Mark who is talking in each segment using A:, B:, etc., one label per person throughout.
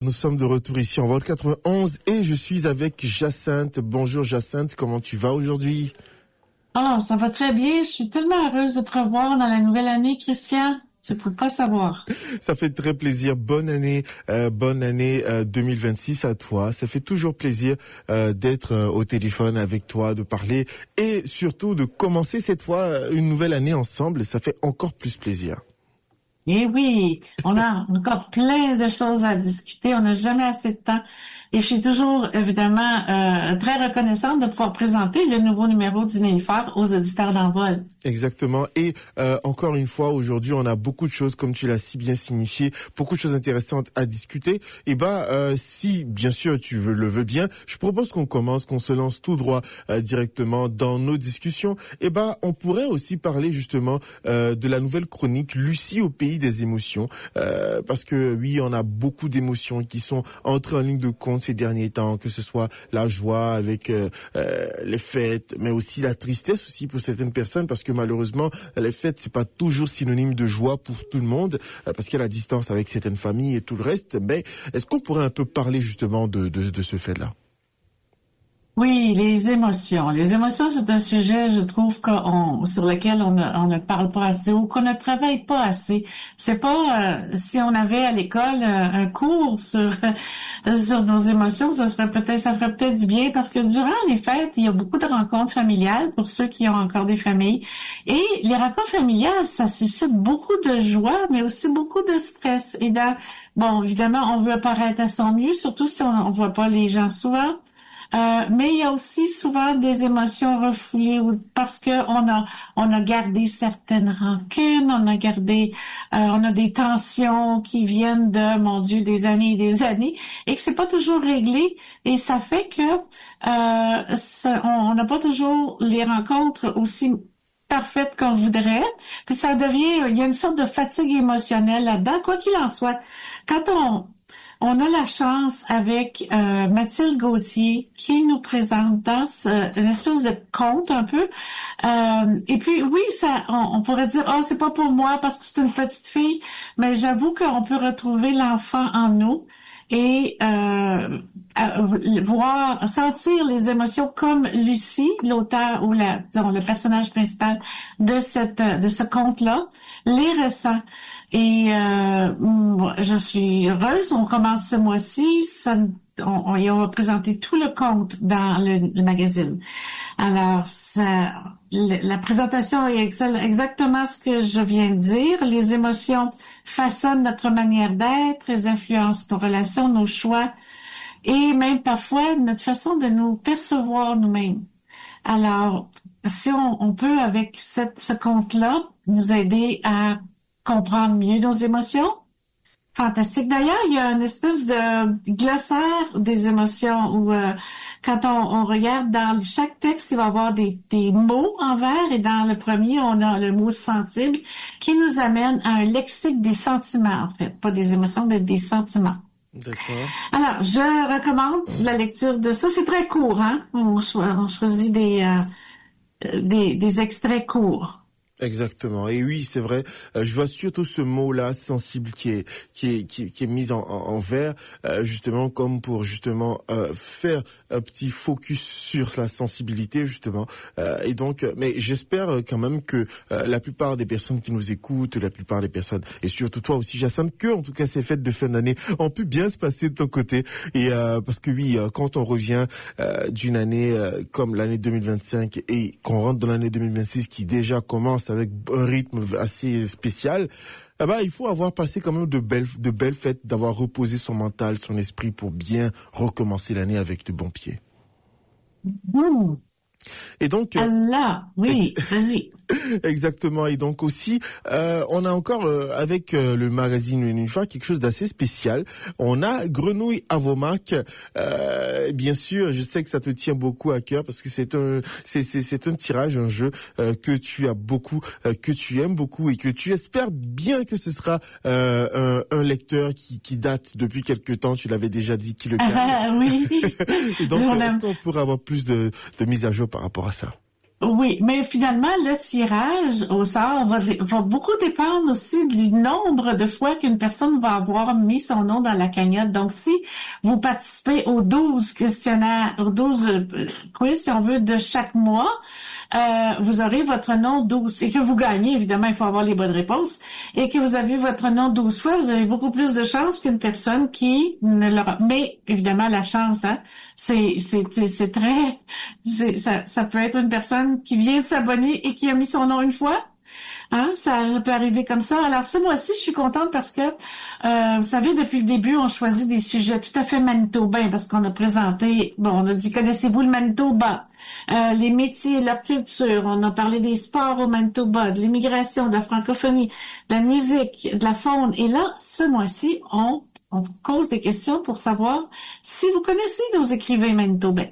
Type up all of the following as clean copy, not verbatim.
A: Nous sommes de retour ici en Vol 91 et je suis avec Jacinthe. Bonjour Jacinthe, comment tu vas aujourd'hui?
B: Ça va très bien. Je suis tellement heureuse de te revoir dans la nouvelle année, Christian. Tu peux pas savoir.
A: Ça fait très plaisir. Bonne année 2026 à toi. Ça fait toujours plaisir d'être au téléphone avec toi, de parler et surtout de commencer cette fois une nouvelle année ensemble. Ça fait encore plus plaisir.
B: Eh oui, on a encore plein de choses à discuter. On n'a jamais assez de temps. Et je suis toujours, évidemment, très reconnaissante de pouvoir présenter le nouveau numéro du Nénuphar aux auditeurs d'Envol.
A: Exactement. Et encore une fois, aujourd'hui, on a beaucoup de choses, comme tu l'as si bien signifié, beaucoup de choses intéressantes à discuter. Et si bien sûr tu le veux bien, je propose qu'on se lance tout droit directement dans nos discussions. On pourrait aussi parler justement de la nouvelle chronique Lucie au pays des émotions, parce que oui, on a beaucoup d'émotions qui sont entrées en ligne de compte ces derniers temps, que ce soit la joie avec les fêtes, mais aussi la tristesse aussi pour certaines personnes, parce que malheureusement, les fêtes, c'est pas toujours synonyme de joie pour tout le monde, parce qu'il y a la distance avec certaines familles et tout le reste. Mais est-ce qu'on pourrait un peu parler justement de ce fait-là?
B: Oui, les émotions. Les émotions, c'est un sujet, je trouve, sur lequel on ne parle pas assez ou qu'on ne travaille pas assez. C'est pas si on avait à l'école un cours sur sur nos émotions, ça ferait peut-être du bien parce que durant les fêtes, il y a beaucoup de rencontres familiales pour ceux qui ont encore des familles. Et les rencontres familiales, ça suscite beaucoup de joie, mais aussi beaucoup de stress. Bon, évidemment, on veut apparaître à son mieux, surtout si on voit pas les gens souvent. Mais il y a aussi souvent des émotions refoulées parce que on a gardé certaines rancunes, on a des tensions qui viennent de, mon Dieu, des années et des années, et que c'est pas toujours réglé, et ça fait que on n'a pas toujours les rencontres aussi parfaites qu'on voudrait. Puis il y a une sorte de fatigue émotionnelle là-dedans. Quoi qu'il en soit, quand on a la chance avec Mathilde Gauthier qui nous présente une espèce de conte un peu. Et puis oui, on pourrait dire c'est pas pour moi parce que c'est une petite fille, mais j'avoue qu'on peut retrouver l'enfant en nous et sentir les émotions comme Lucie, l'auteur ou le personnage principal de ce conte-là, les ressent. Et je suis heureuse. On commence ce mois-ci. On va présenter tout le conte dans le magazine. Alors, la présentation est exactement ce que je viens de dire. Les émotions façonnent notre manière d'être, elles influencent nos relations, nos choix et même parfois notre façon de nous percevoir nous-mêmes. Alors, si on peut, avec ce conte-là, nous aider à comprendre mieux nos émotions. Fantastique. D'ailleurs, il y a une espèce de glossaire des émotions où quand on regarde dans chaque texte, il va y avoir des mots en vert et dans le premier, on a le mot sensible qui nous amène à un lexique des sentiments, en fait. Pas des émotions, mais des sentiments.
A: D'accord.
B: Alors, je recommande la lecture de ça. C'est très court, hein? On choisit des extraits courts.
A: Exactement. Et oui, c'est vrai. Je vois surtout ce mot-là, sensible, qui est mis en vert, justement, comme pour justement faire un petit focus sur la sensibilité, justement. Et donc, mais j'espère quand même que la plupart des personnes qui nous écoutent, la plupart des personnes, et surtout toi aussi, Jacinthe, que en tout cas ces fêtes de fin d'année ont pu bien se passer de ton côté. Et parce que oui, quand on revient d'une année comme l'année 2025 et qu'on rentre dans l'année 2026 qui déjà commence avec un rythme assez spécial, il faut avoir passé quand même de belles fêtes, d'avoir reposé son mental, son esprit pour bien recommencer l'année avec de bons pieds.
B: Mmh.
A: Et donc,
B: Allah, oui, vas-y.
A: Exactement. Et donc aussi, on a encore avec le magazine Nénuphar quelque chose d'assez spécial. On a Grenouille à vos marques. Bien sûr, je sais que ça te tient beaucoup à cœur parce que c'est un tirage, un jeu que tu as beaucoup, que tu aimes beaucoup et que tu espères bien que ce sera un lecteur qui date depuis quelque temps. Tu l'avais déjà dit, qui le calme.
B: Oui.
A: Et donc, est-ce qu'on pourrait avoir plus de mise à jour par rapport à ça?
B: Oui, mais finalement, le tirage au sort va beaucoup dépendre aussi du nombre de fois qu'une personne va avoir mis son nom dans la cagnotte. Donc, si vous participez aux 12 questionnaires, aux 12 quiz, si on veut, de chaque mois, vous aurez votre nom 12 et que vous gagnez, évidemment, il faut avoir les bonnes réponses, et que vous avez votre nom 12 fois, vous avez beaucoup plus de chances qu'une personne qui ne l'aura. Mais, évidemment, la chance, hein, c'est très, ça peut être une personne qui vient de s'abonner et qui a mis son nom une fois. Hein, ça peut arriver comme ça. Alors, ce mois-ci, je suis contente parce que, vous savez, depuis le début, on choisit des sujets tout à fait manitobains parce qu'on a présenté, bon, on a dit, connaissez-vous le Manitoba? Les métiers, leur culture. On a parlé des sports au Manitoba, de l'immigration, de la francophonie, de la musique, de la faune. Et là, ce mois-ci, on pose des questions pour savoir si vous connaissez nos écrivains manitobains.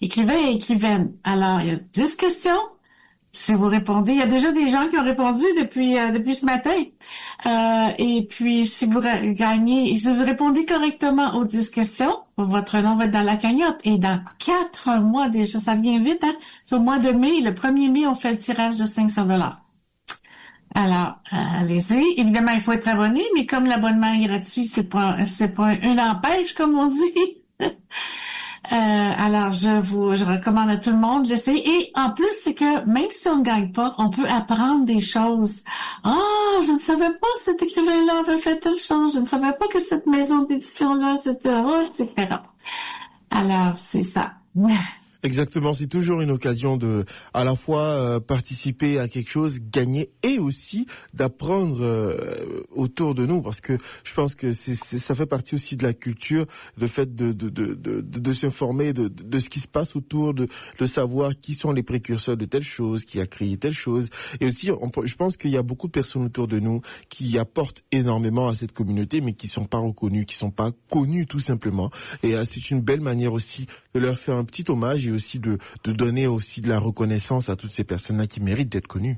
B: Écrivains et écrivaines. Alors, il y a 10 questions. Si vous répondez, il y a déjà des gens qui ont répondu depuis ce matin. Et puis, si vous gagnez, si vous répondez correctement aux 10 questions, votre nom va être dans la cagnotte. Et dans 4 mois déjà, ça vient vite, hein? C'est au mois de mai, le 1er mai, on fait le tirage de 500 $. Alors, allez-y. Évidemment, il faut être abonné, mais comme l'abonnement est gratuit, c'est pas un empêche, comme on dit. Alors, je recommande à tout le monde d'essayer. Et en plus, c'est que même si on ne gagne pas, on peut apprendre des choses. Ah, je ne savais pas que cet écrivain-là avait fait telle chose. Je ne savais pas que cette maison d'édition-là, etc. Alors, c'est ça.
A: Exactement, c'est toujours une occasion de à la fois participer à quelque chose, gagner et aussi d'apprendre autour de nous, parce que je pense que ça fait partie aussi de la culture, le fait de s'informer de ce qui se passe autour, de savoir qui sont les précurseurs de telle chose, qui a créé telle chose, et aussi je pense qu'il y a beaucoup de personnes autour de nous qui apportent énormément à cette communauté, mais qui sont pas reconnues, qui sont pas connues tout simplement, et c'est une belle manière aussi de leur faire un petit hommage et aussi de donner aussi de la reconnaissance à toutes ces personnes-là qui méritent d'être connues.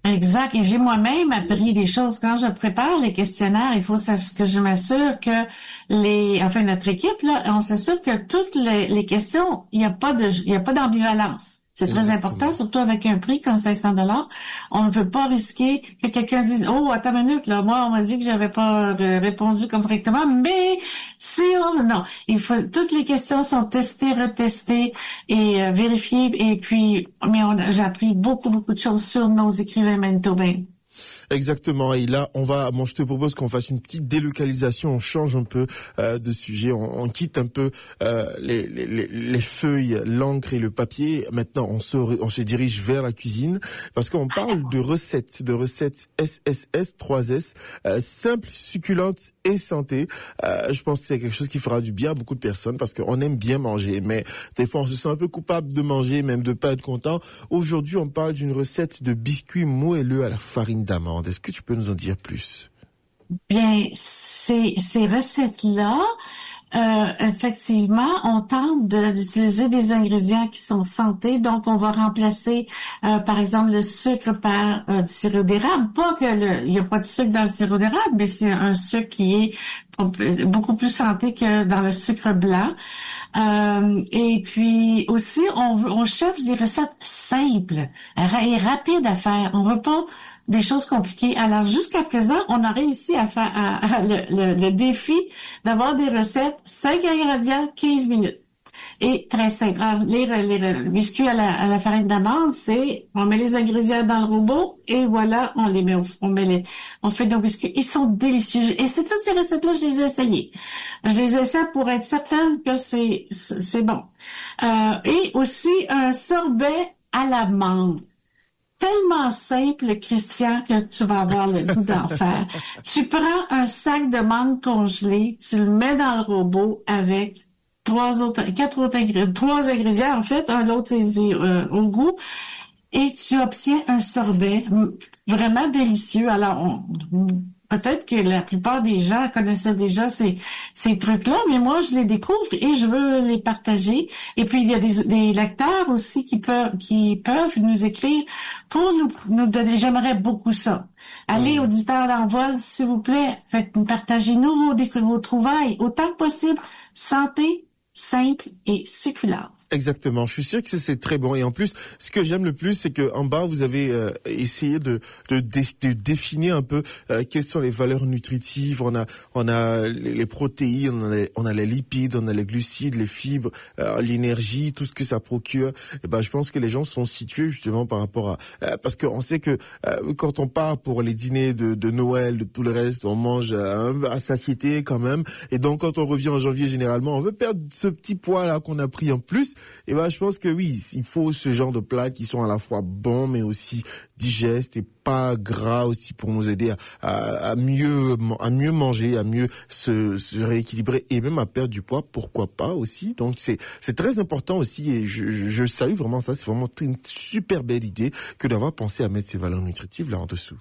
B: Exact. Et j'ai moi-même appris des choses. Quand je prépare les questionnaires, il faut que je m'assure que notre équipe, là, on s'assure que toutes les questions, il n'y a pas d'ambivalence. C'est très important, surtout avec un prix comme 500 $. On ne veut pas risquer que quelqu'un dise, oh, attends une minute, là, moi, on m'a dit que j'avais pas répondu correctement, mais non. Toutes les questions sont testées, retestées et vérifiées. Et puis, j'ai appris beaucoup, beaucoup de choses sur nos écrivains manitobains.
A: Exactement. Et là, je te propose qu'on fasse une petite délocalisation, on change un peu de sujet, on quitte un peu les feuilles, l'encre et le papier. Maintenant, on se dirige vers la cuisine parce qu'on parle de recettes SSS 3S, simples, succulentes et santé. Je pense que c'est quelque chose qui fera du bien à beaucoup de personnes parce qu'on aime bien manger, mais des fois on se sent un peu coupable de manger, même de pas être content. Aujourd'hui, on parle d'une recette de biscuits moelleux à la farine d'amande. Est-ce que tu peux nous en dire plus?
B: Bien, ces recettes-là, effectivement, on tente d'utiliser des ingrédients qui sont santé. Donc, on va remplacer, par exemple, le sucre par du sirop d'érable. Pas que il n'y a pas de sucre dans le sirop d'érable, mais c'est un sucre qui est beaucoup plus santé que dans le sucre blanc. Et puis aussi, on cherche des recettes simples et rapides à faire. On veut pas des choses compliquées. Alors, jusqu'à présent, on a réussi à faire le défi d'avoir des recettes 5 ingrédients, 15 minutes. Et très simple. Alors, les biscuits à la farine d'amande, on met les ingrédients dans le robot et voilà, on les met, on fait nos biscuits. Ils sont délicieux. Et toutes ces recettes-là, je les ai essayées. Je les essaie pour être certaine que c'est bon. Et aussi un sorbet à l'amande. Tellement simple, Christian, que tu vas avoir le goût d'en faire. Tu prends un sac de mangue congelée, tu le mets dans le robot avec 3 ingrédients, en fait, l'autre c'est au goût, et tu obtiens un sorbet vraiment délicieux. Alors, peut-être que la plupart des gens connaissaient déjà ces trucs-là, mais moi, je les découvre et je veux les partager. Et puis, il y a des lecteurs aussi qui peuvent nous écrire pour nous donner. J'aimerais beaucoup ça. Allez, auditeurs d'Envol, s'il vous plaît, partagez-nous vos trouvailles autant que possible. Santé, simple et succulente.
A: Exactement. Je suis sûr que c'est très bon. Et en plus, ce que j'aime le plus, c'est que en bas, vous avez essayé de définir un peu quelles sont les valeurs nutritives. On a les protéines, on a les lipides, on a les glucides, les fibres, l'énergie, tout ce que ça procure. Et ben, je pense que les gens sont situés justement par rapport à parce qu'on sait que quand on part pour les dîners de Noël, de tout le reste, on mange à satiété quand même. Et donc, quand on revient en janvier, généralement, on veut perdre ce petit poids là qu'on a pris en plus. Et ben, je pense que oui, il faut ce genre de plats qui sont à la fois bons, mais aussi digestes et pas gras aussi pour nous aider à mieux manger, à mieux se rééquilibrer et même à perdre du poids, pourquoi pas aussi. Donc c'est très important aussi et je salue vraiment ça. C'est vraiment une super belle idée que d'avoir pensé à mettre ces valeurs nutritives là en dessous.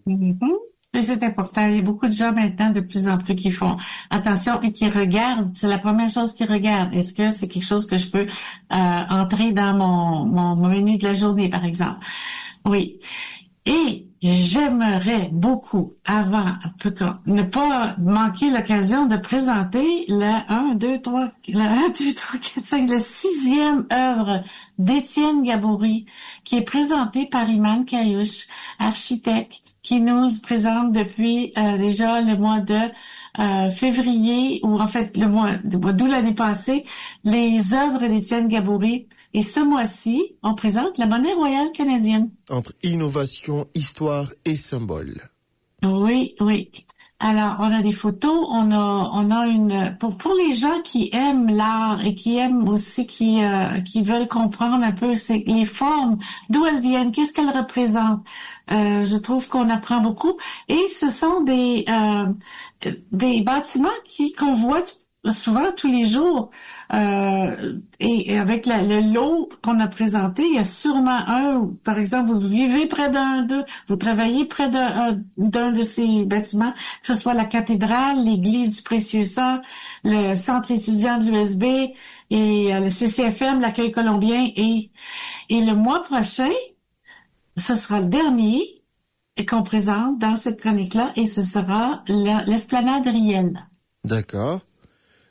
B: Mm-hmm. Et c'est important. Il y a beaucoup de gens maintenant de plus en plus qui font attention et qui regardent. C'est la première chose qu'ils regardent. Est-ce que c'est quelque chose que je peux entrer dans mon menu de la journée, par exemple? Oui. Et j'aimerais beaucoup, avant, ne pas manquer l'occasion de présenter le 6e œuvre d'Étienne Gabory, qui est présentée par Iman Kayouch, architecte, qui nous présente depuis déjà le mois de février, ou en fait le mois d'août l'année passée, les œuvres d'Étienne Gabory. Et ce mois-ci, on présente la monnaie royale canadienne.
A: Entre innovation, histoire et symbole.
B: Oui, oui. Alors, on a des photos, on a une pour les gens qui aiment l'art et qui aiment aussi qui veulent comprendre un peu les formes, d'où elles viennent, qu'est-ce qu'elles représentent. Je trouve qu'on apprend beaucoup et ce sont des bâtiments qu'on voit souvent tous les jours. Et avec le lot qu'on a présenté, il y a sûrement par exemple, vous vivez près vous travaillez près d'un de ces bâtiments, que ce soit la cathédrale, l'église du Précieux Sang, le centre étudiant de l'USB et le CCFM, l'accueil colombien et le mois prochain, ce sera le dernier qu'on présente dans cette chronique-là et ce sera l'esplanade Riel.
A: D'accord.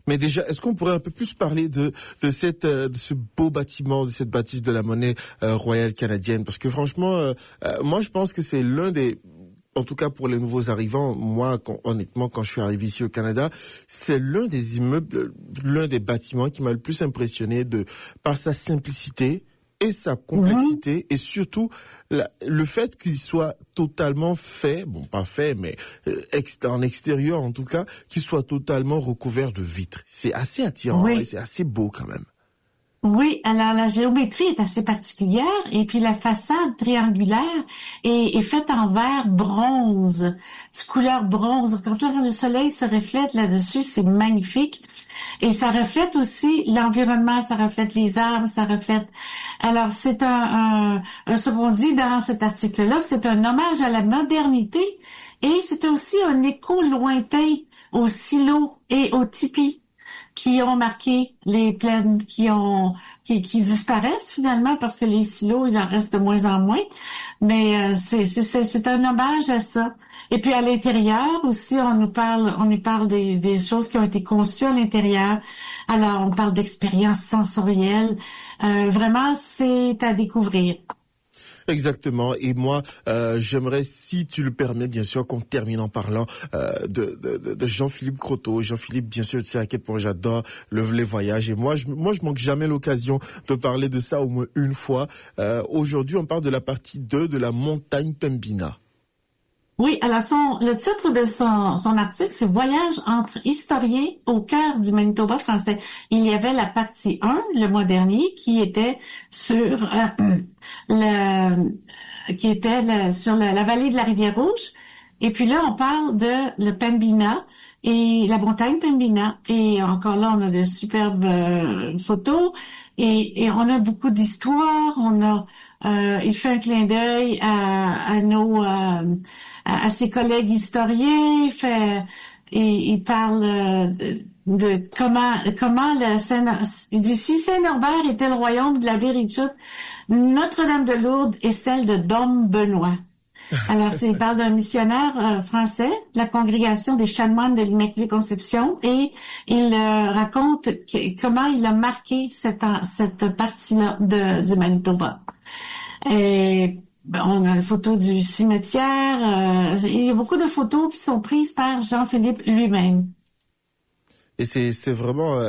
A: Mais déjà, est-ce qu'on pourrait un peu plus parler de ce beau bâtiment, de cette bâtisse de la monnaie royale canadienne? Parce que franchement, moi, je pense que c'est l'un des, en tout cas pour les nouveaux arrivants, moi, honnêtement, quand je suis arrivé ici au Canada, c'est l'un des immeubles, l'un des bâtiments qui m'a le plus impressionné par sa simplicité et sa complexité et surtout le fait qu'il soit totalement fait, bon pas fait, mais en extérieur en tout cas, qu'il soit totalement recouvert de vitres. C'est assez attirant et c'est assez beau quand même.
B: Oui, alors la géométrie est assez particulière et puis la façade triangulaire est faite en verre bronze, couleur bronze. Quand le soleil se reflète là-dessus, c'est magnifique. Et ça reflète aussi l'environnement, ça reflète les arbres, ça reflète... Alors, c'est ce qu'on dit dans cet article-là, c'est un hommage à la modernité et c'est aussi un écho lointain aux silos et aux tipis qui ont marqué les plaines qui disparaissent finalement parce que les silos, il en reste de moins en moins. Mais c'est un hommage à ça. Et puis à l'intérieur aussi, on nous parle des choses qui ont été conçues à l'intérieur. Alors, on parle d'expériences sensorielles. Vraiment, c'est à découvrir.
A: Exactement. Et moi, j'aimerais, si tu le permets, bien sûr, qu'on termine en parlant de Jean-Philippe Croteau. Jean-Philippe, bien sûr, tu sais à quel point j'adore les voyages. Et moi, je manque jamais l'occasion de parler de ça au moins une fois. Aujourd'hui, on parle de la partie 2 de la montagne Pembina.
B: Oui, alors le titre de son article, c'est Voyage entre historiens au cœur du Manitoba français. Il y avait la partie 1 le mois dernier qui était sur sur la vallée de la Rivière-Rouge. Et puis là, on parle de le Pembina et la montagne Pembina. Et encore là, on a de superbes photos et on a beaucoup d'histoires. Il fait un clin d'œil à ses collègues historiens, il parle de comment il dit si Saint-Norbert était le royaume de la Vérichute, Notre-Dame de Lourdes est celle de Dom Benoît. Alors, il parle d'un missionnaire français de la congrégation des chanoines de l'Immaculée Conception et il raconte comment il a marqué cette partie-là du Manitoba. Et on a une photo du cimetière. Il y a beaucoup de photos qui sont prises par Jean-Philippe lui-même.
A: Et c'est vraiment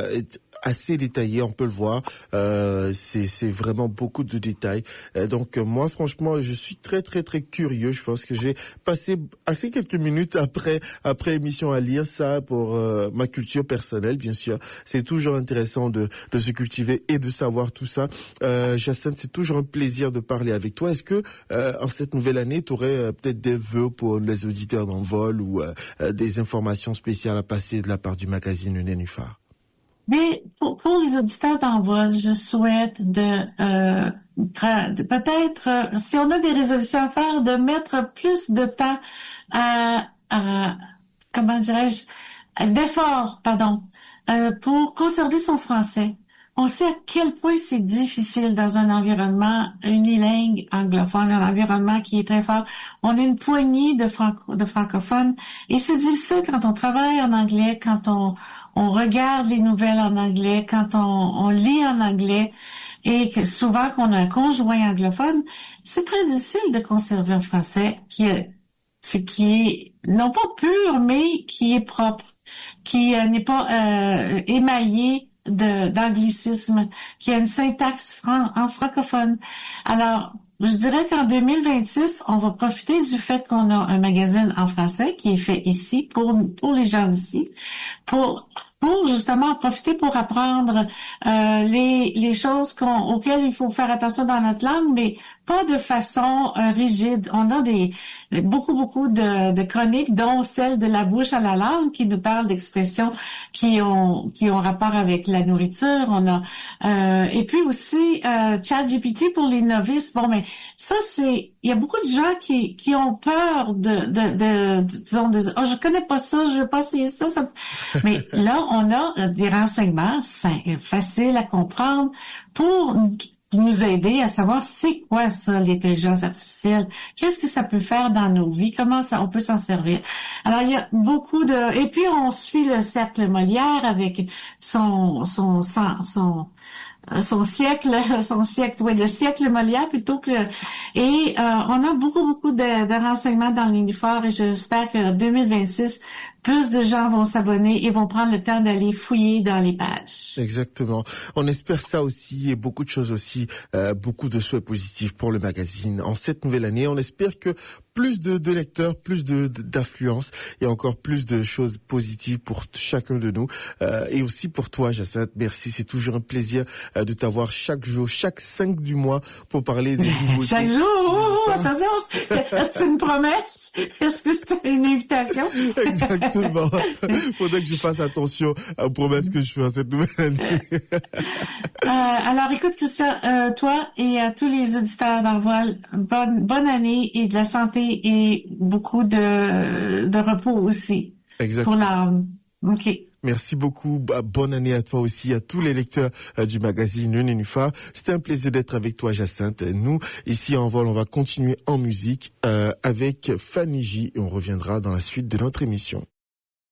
A: assez détaillé, on peut le voir. C'est vraiment beaucoup de détails. Donc moi, franchement, je suis très très très curieux. Je pense que j'ai passé assez quelques minutes après émission à lire ça pour ma culture personnelle, bien sûr. C'est toujours intéressant de se cultiver et de savoir tout ça. Jacinthe, c'est toujours un plaisir de parler avec toi. Est-ce que en cette nouvelle année, tu aurais peut-être des vœux pour les auditeurs d'Envol ou des informations spéciales à passer de la part du magazine Le Nénuphar?
B: Mais pour les auditeurs d'Envol, je souhaite peut-être, si on a des résolutions à faire, de mettre plus de temps comment dirais-je, d'efforts, pour conserver son français. On sait à quel point c'est difficile dans un environnement unilingue anglophone, un environnement qui est très fort. On a une poignée de francophones et c'est difficile quand on travaille en anglais, quand on regarde les nouvelles en anglais, quand on lit en anglais et que souvent qu'on a un conjoint anglophone, c'est très difficile de conserver un français qui est non pas pur, mais qui est propre, qui n'est pas émaillé d'anglicisme, qui a une syntaxe en francophone. Alors, je dirais qu'en 2026, on va profiter du fait qu'on a un magazine en français qui est fait ici pour les gens d'ici, pour justement en profiter pour apprendre les choses auxquelles il faut faire attention dans notre langue, mais pas de façon rigide. On a beaucoup de chroniques, dont celle de la bouche à la langue, qui nous parle d'expressions qui ont rapport avec la nourriture. On a et puis aussi ChatGPT pour les novices. Bon, mais ça il y a beaucoup de gens qui ont peur disons oh, je connais pas ça, je veux pas essayer ça. Mais là, on a des renseignements faciles à comprendre pour nous aider à savoir c'est quoi ça, l'intelligence artificielle, qu'est-ce que ça peut faire dans nos vies, comment on peut s'en servir. Alors, il y a beaucoup et puis on suit le cercle Molière avec son siècle, le siècle Molière plutôt que, et on a beaucoup de renseignements dans l'Unifor et j'espère que 2026, plus de gens vont s'abonner et vont prendre le temps d'aller fouiller dans les pages.
A: Exactement. On espère ça aussi et beaucoup de choses aussi, beaucoup de souhaits positifs pour le magazine en cette nouvelle année. On espère que plus de lecteurs, plus d'affluence et encore plus de choses positives pour chacun de nous et aussi pour toi, Jacinthe. Merci, c'est toujours un plaisir de t'avoir chaque jour, chaque 5 du mois pour parler des nouveautés.
B: Chaque jour, attention, est-ce que c'est une promesse? Est-ce que c'est une invitation?
A: Exactement. Faudrait que je fasse attention aux promesses que je fais en cette nouvelle année.
B: Alors, écoute, Christian, toi et à tous les auditeurs d'Envol, bonne année et de la santé et beaucoup de repos aussi.
A: Exactement.
B: Pour l'âme. OK.
A: Merci beaucoup. Bonne année à toi aussi, à tous les lecteurs du magazine Le Nénuphar. C'était un plaisir d'être avec toi, Jacinthe. Nous, ici en Envol, on va continuer en musique avec Fanny J et on reviendra dans la suite de notre émission.